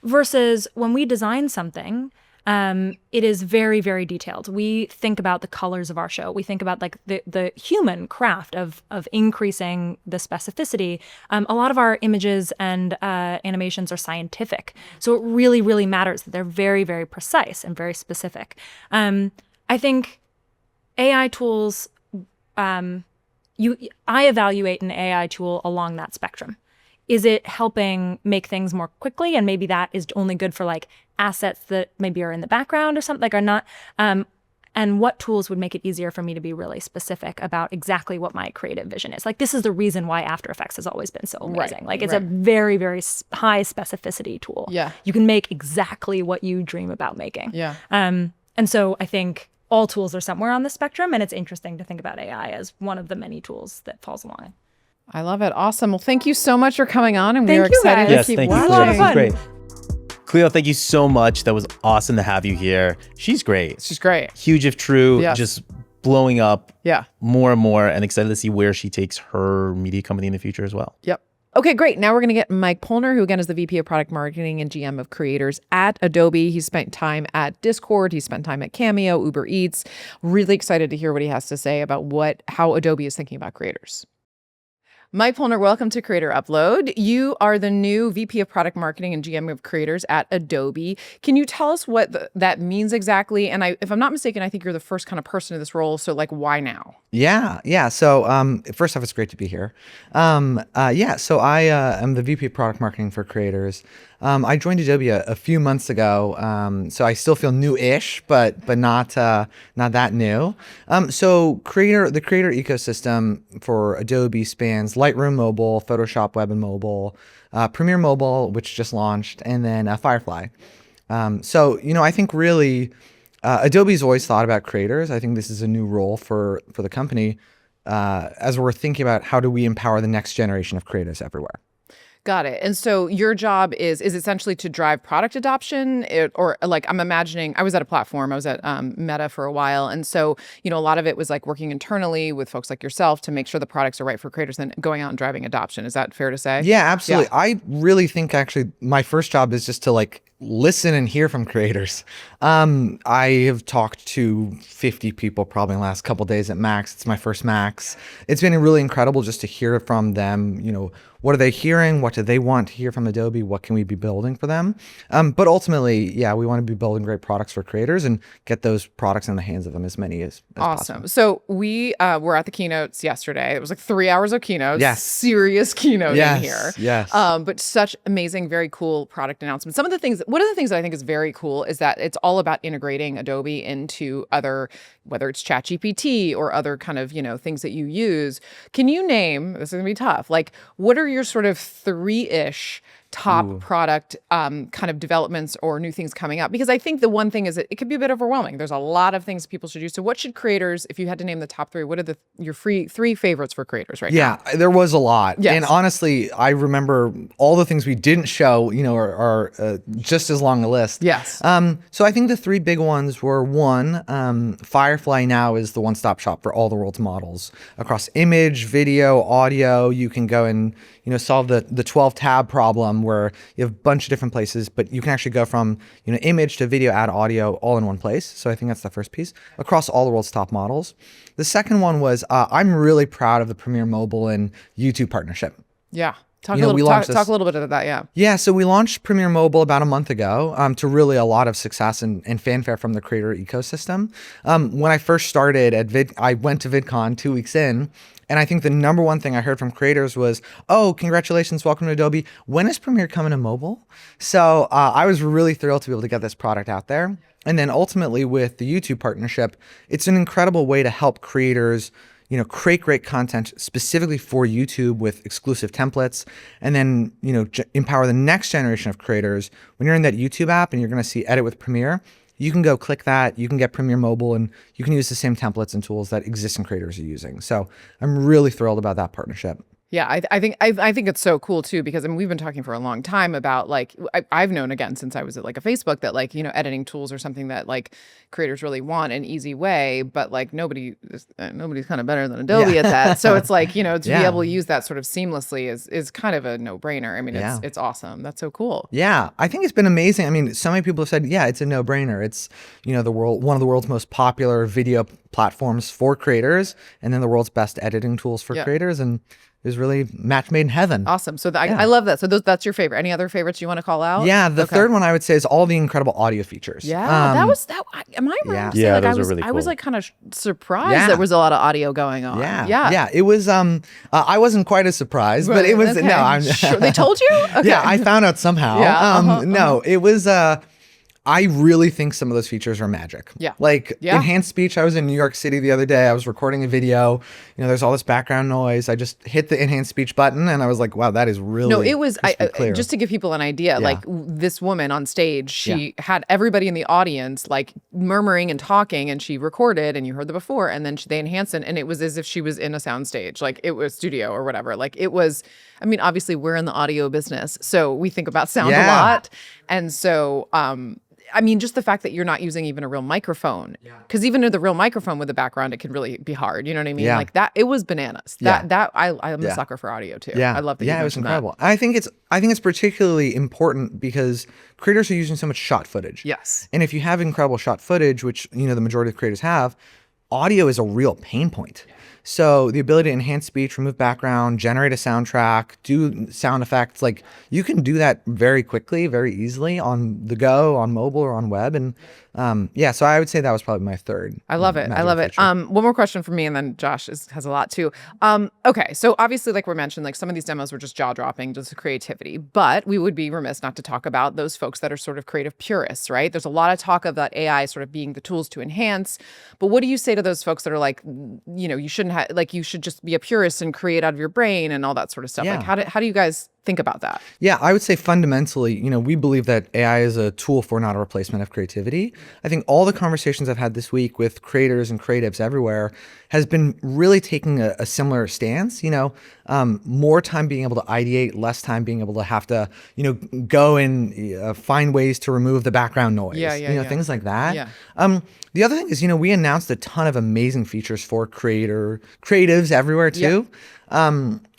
Versus when we design something, it is very, very detailed. We think about the colors of our show. We think about like the human craft of increasing the specificity. A lot of our images and animations are scientific. So it really, really matters that they're very, very precise and very specific. I think AI tools, I evaluate an AI tool along that spectrum. Is it helping make things more quickly? And maybe that is only good for like assets that maybe are in the background or something, like are not. And what tools would make it easier for me to be really specific about exactly what my creative vision is? Like this is the reason why After Effects has always been so amazing. Like it's a very, very high specificity tool. Yeah. You can make exactly what you dream about making. Yeah. And so I think all tools are somewhere on the spectrum, and it's interesting to think about AI as one of the many tools that falls along it. I love it. Awesome. Well, thank you so much for coming on, and we Thank are you, excited guys. to Yes, keep thank you, watching. Cleo. This was fun. great. Cleo, thank you so much. That was awesome to have you here. She's great. She's great. Huge if true, Yes. just blowing up Yeah. more and more, and excited to see where she takes her media company in the future as well. Yep. Okay, great. Now we're going to get Mike Polner, who again is the VP of Product Marketing and GM of Creators at Adobe. He's spent time at Discord. He's spent time at Cameo, Uber Eats. Really excited to hear what he has to say about how Adobe is thinking about creators. Mike Polner, welcome to Creator Upload. You are the new VP of Product Marketing and GM of Creators at Adobe. Can you tell us what that means exactly? And if I'm not mistaken, I think you're the first kind of person in this role. So like, why now? Yeah. So first off, it's great to be here. So I am the VP of Product Marketing for Creators. I joined Adobe a few months ago, so I still feel new-ish, but not that new. So the creator ecosystem for Adobe spans Lightroom Mobile, Photoshop Web and Mobile, Premiere Mobile, which just launched, and then Firefly. I think really Adobe's always thought about creators. I think this is a new role for the company as we're thinking about how do we empower the next generation of creators everywhere. Got it. And so your job is essentially to drive product adoption, or like I'm imagining, I was at a platform, I was at Meta for a while. And so, a lot of it was like working internally with folks like yourself to make sure the products are right for creators and going out and driving adoption. Is that fair to say? Yeah, absolutely. Yeah. I really think actually my first job is just to like listen and hear from creators. I have talked to 50 people probably in the last couple of days at Max. It's my first Max. It's been really incredible just to hear from them. What are they hearing? What do they want to hear from Adobe? What can we be building for them? But ultimately, we want to be building great products for creators and get those products in the hands of them as many as Awesome. possible. So we were at the keynotes yesterday. It was like 3 hours of keynotes. Yes. Serious keynote in here. Yes. But such amazing, very cool product announcements. One of the things that I think is very cool is that it's all about integrating Adobe into other, whether it's ChatGPT or other kind of, things that you use. Can you name, this is gonna be tough, like what are your sort of 3-ish top product kind of developments or new things coming out? Because I think the one thing is that it could be a bit overwhelming. There's a lot of things people should do. So what should creators, if you had to name the top three, what are your three favorites for creators right now? Yeah, there was a lot. Yes. And honestly, I remember all the things we didn't show, are just as long a list. Yes. So I think the three big ones were one, Firefly now is the one-stop shop for all the world's models across image, video, audio. You can go and, solve the 12 tab problem where you have a bunch of different places, but you can actually go from, image to video, add audio all in one place. So I think that's the first piece across all the world's top models. The second one was I'm really proud of the Premiere Mobile and YouTube partnership. Yeah. Talk You know, a we little launched talk this- a little bit of that, yeah. Yeah, so we launched Premiere Mobile about a month ago to really a lot of success and fanfare from the creator ecosystem. When I first started I went to VidCon 2 weeks in, and I think the number one thing I heard from creators was, "Oh, congratulations, welcome to Adobe. When is Premiere coming to mobile?" So I was really thrilled to be able to get this product out there. And then ultimately with the YouTube partnership, it's an incredible way to help creators create great content specifically for YouTube with exclusive templates, and then, empower the next generation of creators. When you're in that YouTube app and you're going to see Edit with Premiere, you can go click that, you can get Premiere Mobile, and you can use the same templates and tools that existing creators are using. So I'm really thrilled about that partnership. Yeah, I think it's so cool too, because we've been talking for a long time about I've known again since I was at a Facebook that editing tools are something that creators really want an easy way, but nobody's kind of better than Adobe at that. So it's to be able to use that sort of seamlessly is kind of a no-brainer. I mean, it's awesome. That's so cool. Yeah, I think it's been amazing. I mean, so many people have said, yeah, it's a no-brainer. It's one of the world's most popular video platforms for creators, and then the world's best editing tools for creators, and it was really match made in heaven. Awesome. So I love that. So that's your favorite. Any other favorites you want to call out? Yeah, the third one I would say is all the incredible audio features. Yeah, that. Am I right? Yeah, Like, those are really I was cool. kind of surprised there was a lot of audio going on. Yeah. It was. I wasn't quite as surprised, but it was. Okay. No, I'm. Sure. They told you? Okay. Yeah, I found out somehow. Yeah, No, it was. I really think some of those features are magic. Yeah. Enhanced speech. I was in New York City the other day. I was recording a video. There's all this background noise. I just hit the enhanced speech button and I was like, wow, that is really No, it was clear. just to give people an idea. This woman on stage, she had everybody in the audience murmuring and talking, and she recorded, and you heard the before, and then they enhanced it, and it was as if she was in a sound stage, it was studio or whatever. It was. I mean, obviously, we're in the audio business, so we think about sound a lot, and so. Just the fact that you're not using even a real microphone, because even with the real microphone with the background, it can really be hard. You know what I mean? Yeah. That it was bananas. Yeah. I'm a sucker for audio too. Yeah, I love that. Yeah, it was incredible. I think it's particularly important because creators are using so much shot footage. Yes. And if you have incredible shot footage, which the majority of creators have, audio is a real pain point. So the ability to enhance speech, remove background, generate a soundtrack, do sound effects, you can do that very quickly, very easily on the go, on mobile or on web. And so I would say that was probably my third. I love it. I love it. feature. One more question for me, and then Josh has a lot too. Okay, so obviously, like we mentioned, some of these demos were just jaw dropping, just creativity. But we would be remiss not to talk about those folks that are sort of creative purists, right? There's a lot of talk of that AI sort of being the tools to enhance. But what do you say to those folks that are you shouldn't have, you should just be a purist and create out of your brain and all that sort of stuff? Yeah. How do you guys think about that? Yeah, I would say fundamentally, we believe that AI is a tool for, not a replacement of creativity. I think all the conversations I've had this week with creators and creatives everywhere has been really taking a similar stance, more time being able to ideate, less time being able to have to, go and find ways to remove the background noise, things like that. Yeah. The other thing is, we announced a ton of amazing features for creatives everywhere too.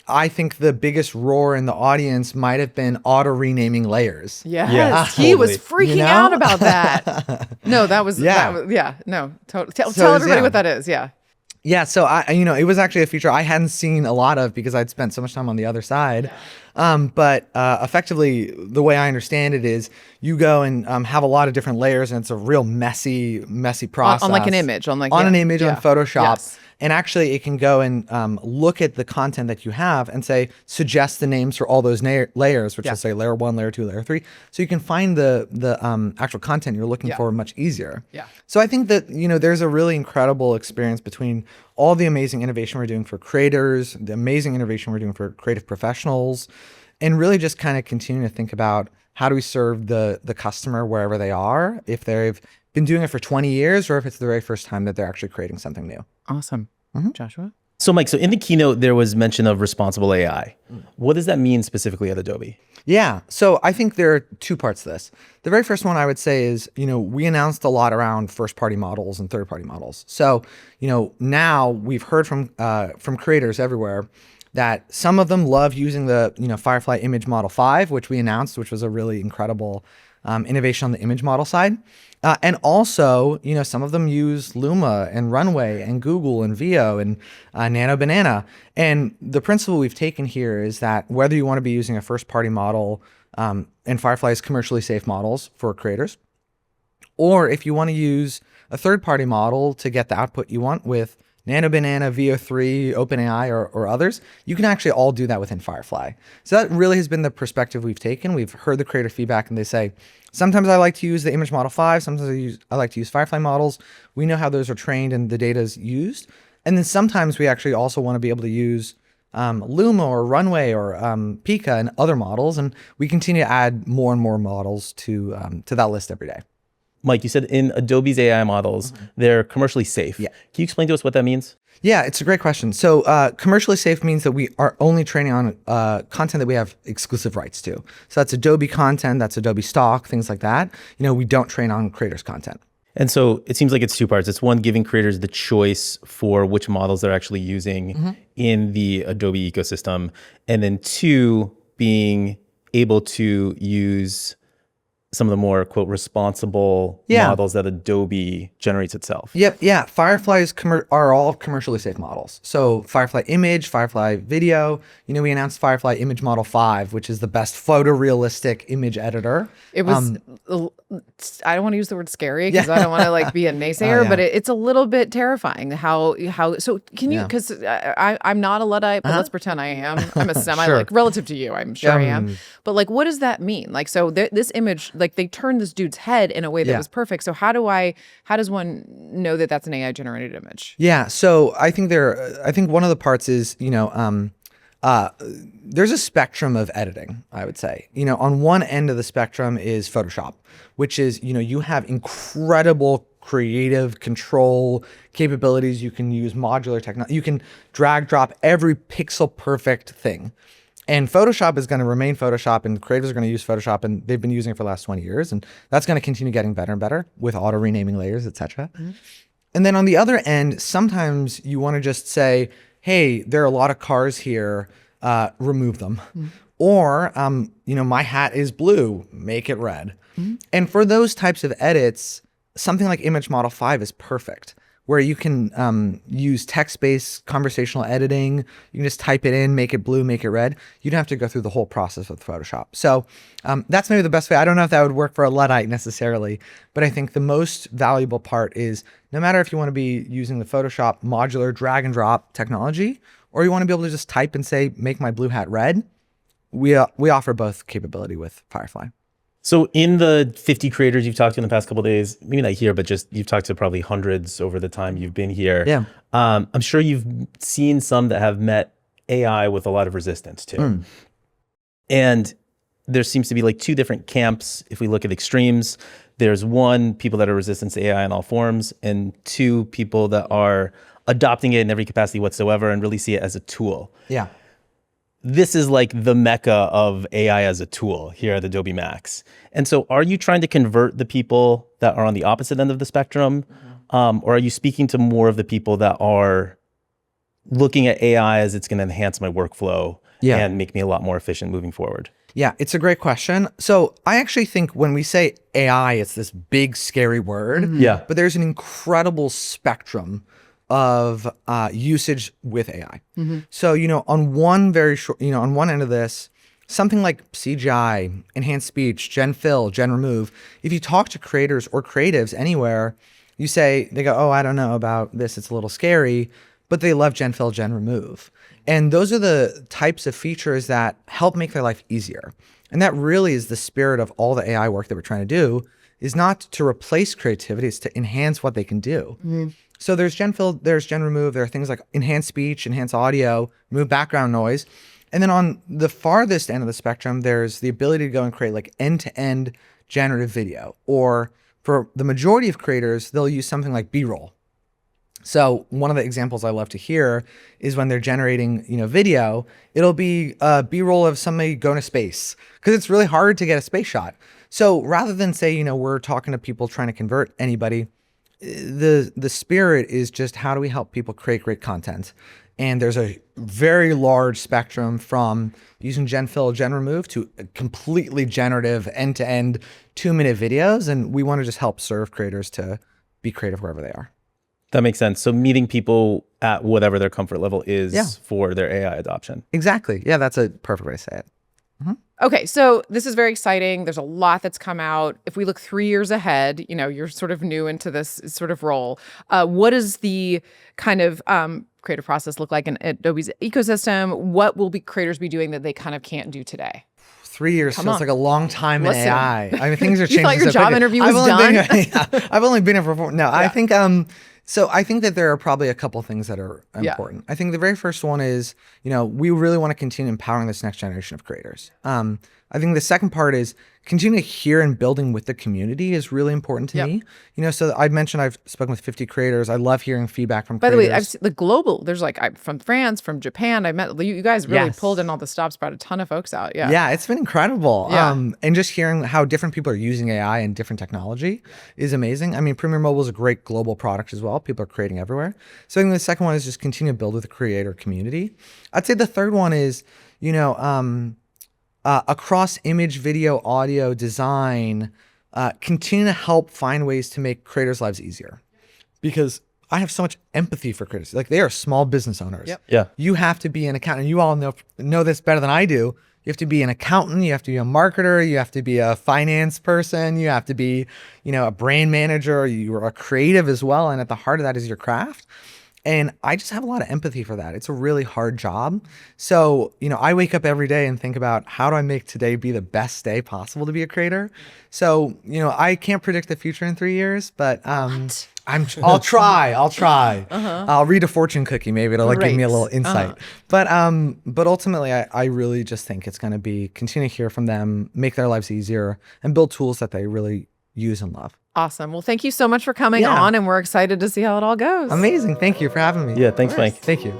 I think the biggest roar in the audience might have been auto renaming layers. Yes. Yeah, He was totally. freaking out about that. No, that was, tell everybody what that is. Yeah. Yeah, so it was actually a feature I hadn't seen a lot of because I'd spent so much time on the other side. But effectively, the way I understand it is you go and have a lot of different layers, and it's a real messy process. On an image, on an image on Photoshop. Yes. And actually, it can go and look at the content that you have and say, suggest the names for all those layers, which will say layer 1, layer 2, layer 3. So you can find the actual content you're looking for much easier. Yeah. So I think that, there's a really incredible experience between all the amazing innovation we're doing for creators, the amazing innovation we're doing for creative professionals, and really just kind of continue to think about how do we serve the customer wherever they are, if they've been doing it for 20 years or if it's the very first time that they're actually creating something new. Awesome. Joshua? So Mike, so in the keynote, there was mention of responsible AI. What does that mean specifically at Adobe? Yeah. So I think there are two parts to this. The very first one I would say is, we announced a lot around first-party models and third-party models. So, now we've heard from creators everywhere that some of them love using the, Firefly Image Model 5, which we announced, which was a really incredible innovation on the image model side. And also, some of them use Luma and Runway and Google and Veo and Nano Banana. And the principle we've taken here is that whether you want to be using a first-party model and Firefly's commercially safe models for creators, or if you want to use a third-party model to get the output you want with Nano Banana, Veo 3, OpenAI, or others, you can actually all do that within Firefly. So that really has been the perspective we've taken. We've heard the creator feedback and they say, sometimes I like to use the image model 5, sometimes I like to use Firefly models. We know how those are trained and the data is used. And then sometimes we actually also want to be able to use Luma or Runway or Pika and other models. And we continue to add more and more models to that list every day. Mike, you said in Adobe's AI models, they're commercially safe. Yeah. Can you explain to us what that means? Yeah, it's a great question. So commercially safe means that we are only training on content that we have exclusive rights to. So that's Adobe content, that's Adobe stock, things like that. We don't train on creators' content. And so it seems like it's two parts. It's one, giving creators the choice for which models they're actually using in the Adobe ecosystem. And then two, being able to use some of the more, quote, responsible models that Adobe generates itself. Yep, yeah. Fireflies are all commercially safe models. So Firefly Image, Firefly Video. We announced Firefly Image Model 5, which is the best photorealistic image editor. It was, I don't want to use the word scary because I don't want to be a naysayer, but it's a little bit terrifying how, so can you, because I'm not a Luddite, but let's pretend I am. I'm a semi, relative to you, I'm sure I am. But what does that mean? So this image, they turned this dude's head in a way that was perfect. So how does one know that that's an AI generated image? Yeah. So I think one of the parts is, there's a spectrum of editing, I would say. On one end of the spectrum is Photoshop, which is, you have incredible creative control capabilities. You can use modular technology. You can drag drop every pixel perfect thing. And Photoshop is going to remain Photoshop, and creators are going to use Photoshop, and they've been using it for the last 20 years. And that's going to continue getting better and better with auto renaming layers, et cetera. And then on the other end, sometimes you want to just say, hey, there are a lot of cars here, remove them. Or, my hat is blue, make it red. And for those types of edits, something like Image Model 5 is perfect, where you can use text-based conversational editing. You can just type it in, make it blue, make it red. You don't have to go through the whole process with Photoshop. So that's maybe the best way. I don't know if that would work for a Luddite necessarily, but I think the most valuable part is no matter if you want to be using the Photoshop modular drag and drop technology, or you want to be able to just type and say, make my blue hat red, we offer both capability with Firefly. So in the 50 creators you've talked to in the past couple of days, maybe not here, but just you've talked to probably hundreds over the time you've been here. Yeah. I'm sure you've seen some that have met AI with a lot of resistance too. And there seems to be two different camps. If we look at extremes, there's one, people that are resistant to AI in all forms, and two, people that are adopting it in every capacity whatsoever and really see it as a tool. Yeah. This is the mecca of AI as a tool here at Adobe MAX. And so are you trying to convert the people that are on the opposite end of the spectrum? Or are you speaking to more of the people that are looking at AI as it's going to enhance my workflow and make me a lot more efficient moving forward? Yeah, it's a great question. So I actually think when we say AI, it's this big, scary word. Yeah. But there's an incredible spectrum of usage with AI. So, on one very short, on one end of this, something like CGI, enhanced speech, gen fill, gen remove, if you talk to creators or creatives anywhere, they go, oh, I don't know about this, it's a little scary, but they love gen fill, gen remove. And those are the types of features that help make their life easier. And that really is the spirit of all the AI work that we're trying to do, is not to replace creativity, it's to enhance what they can do. So there's gen fill, there's gen remove, there are things like enhanced speech, enhanced audio, remove background noise. And then on the farthest end of the spectrum, there's the ability to go and create like end-to-end generative video. Or for the majority of creators, they'll use something like B-roll. So one of the examples I love to hear is when they're generating, video, it'll be a B-roll of somebody going to space, because it's really hard to get a space shot. So rather than say, we're talking to people trying to convert anybody, the spirit is just how do we help people create great content? And there's a very large spectrum from using gen fill, gen remove to completely generative end-to-end 2-minute videos. And we want to just help serve creators to be creative wherever they are. That makes sense. So meeting people at whatever their comfort level is for their AI adoption. Exactly. Yeah, that's a perfect way to say it. Okay, so this is very exciting. There's a lot that's come out. If we look 3 years ahead, you're sort of new into this sort of role. What does the kind of creative process look like in Adobe's ecosystem? What will creators be doing that they kind of can't do today? 3 years feels like a long time in AI. I mean, things are changing. You thought your so job quickly. interview was done? I've only been here for 4. No, I think so I think that there are probably a couple things that are important. I think the very first one is, we really want to continue empowering this next generation of creators. I think the second part is continue to hear and building with the community is really important to me. So I mentioned I've spoken with 50 creators. I love hearing feedback from creators. By the way, I've seen the global, there's from France, from Japan. I met, you guys really pulled in all the stops, brought a ton of folks out. Yeah, it's been incredible. Yeah. And just hearing how different people are using AI and different technology is amazing. I mean, Premiere Mobile is a great global product as well. People are creating everywhere. So I think the second one is just continue to build with the creator community. I'd say the third one is, across image, video, audio, design, continue to help find ways to make creators' lives easier. Because I have so much empathy for creators. Like, they are small business owners. Yep. Yeah. You have to be an accountant. You all know this better than I do. You have to be an accountant. You have to be a marketer. You have to be a finance person. You have to be, a brand manager. You're a creative as well. And at the heart of that is your craft. And I just have a lot of empathy for that. It's a really hard job. So, I wake up every day and think about how do I make today be the best day possible to be a creator? So, I can't predict the future in 3 years, but I'll try. I'll read a fortune cookie. Maybe it'll give me a little insight. But ultimately, I really just think it's going to be continue to hear from them, make their lives easier, and build tools that they really use and love. Awesome. Well, thank you so much for coming on, and we're excited to see how it all goes. Amazing. Thank you for having me. Yeah, thanks, Mike. Thank you.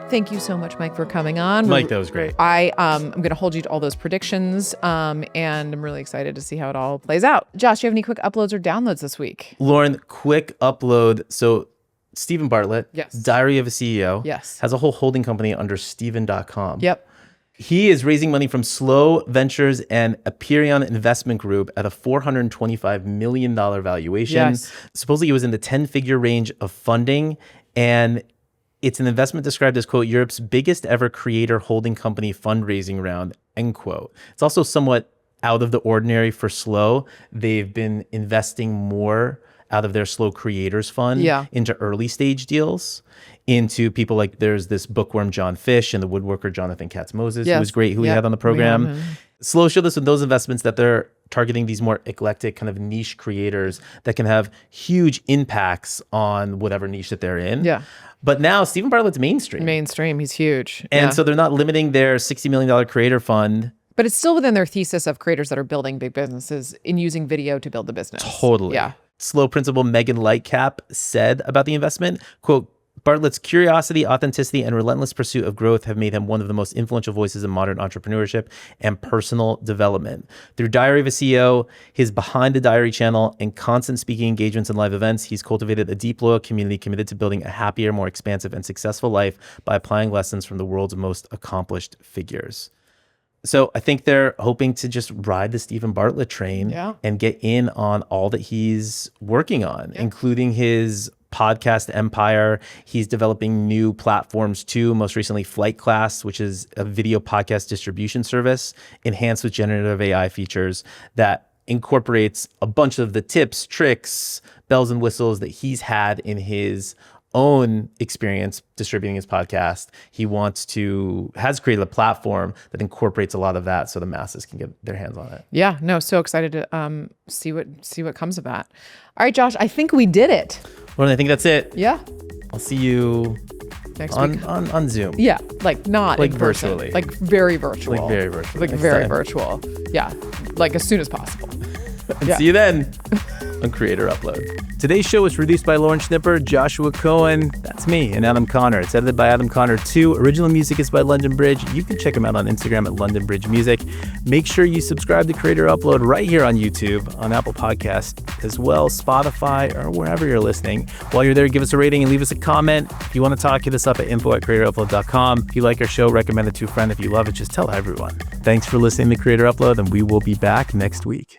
Thank you so much, Mike, for coming on. Mike, that was great. I'm going to hold you to all those predictions, and I'm really excited to see how it all plays out. Josh, do you have any quick uploads or downloads this week? Lauren, quick upload. So Stephen Bartlett, Diary of a CEO, has a whole holding company under Steven.com. Yep. He is raising money from Slow Ventures and Aperion Investment Group at a $425 million valuation. Yes. Supposedly, it was in the 10-figure range of funding, and it's an investment described as, quote, Europe's biggest ever creator holding company fundraising round, end quote. It's also somewhat out of the ordinary for Slow. They've been investing more out of their Slow Creators Fund into early stage deals, into people like there's this bookworm John Fish and the woodworker Jonathan Katz-Moses, who was great, who we had on the program. Slow showed us with those investments that they're targeting these more eclectic kind of niche creators that can have huge impacts on whatever niche that they're in. Yeah. But now Stephen Bartlett's mainstream. He's huge. And so they're not limiting their $60 million creator fund. But it's still within their thesis of creators that are building big businesses in using video to build the business. Totally. Yeah. Slow principal Megan Lightcap said about the investment, quote, Bartlett's curiosity, authenticity, and relentless pursuit of growth have made him one of the most influential voices in modern entrepreneurship and personal development. Through Diary of a CEO, his Behind the Diary channel, and constant speaking engagements and live events, he's cultivated a deep, loyal community committed to building a happier, more expansive, and successful life by applying lessons from the world's most accomplished figures. So I think they're hoping to just ride the Stephen Bartlett train and get in on all that he's working on, including his podcast empire. He's developing new platforms too. Most recently, Flight Class, which is a video podcast distribution service enhanced with generative AI features that incorporates a bunch of the tips, tricks, bells and whistles that he's had in his own experience distributing his podcast. He has created a platform that incorporates a lot of that so the masses can get their hands on it. Yeah, no, so excited to see what comes of that. All right, Josh, I think we did it. Well, I think that's it. Yeah. I'll see you next week. On Zoom. Yeah, like not Like in person. virtually. Like very virtual. Like very virtual. Like Next very time. virtual. Yeah, like as soon as possible. And Yeah. see you then on Creator Upload. Today's show was produced by Lauren Schnipper, Joshua Cohen, that's me, and Adam Connor. It's edited by Adam Connor too. Original music is by London Bridge. You can check him out on Instagram at London Bridge Music. Make sure you subscribe to Creator Upload right here on YouTube, on Apple Podcasts, as well, Spotify, or wherever you're listening. While you're there, give us a rating and leave us a comment. If you want to talk, hit us up at info@creatorupload.com. If you like our show, recommend it to a friend. If you love it, just tell everyone. Thanks for listening to Creator Upload, and we will be back next week.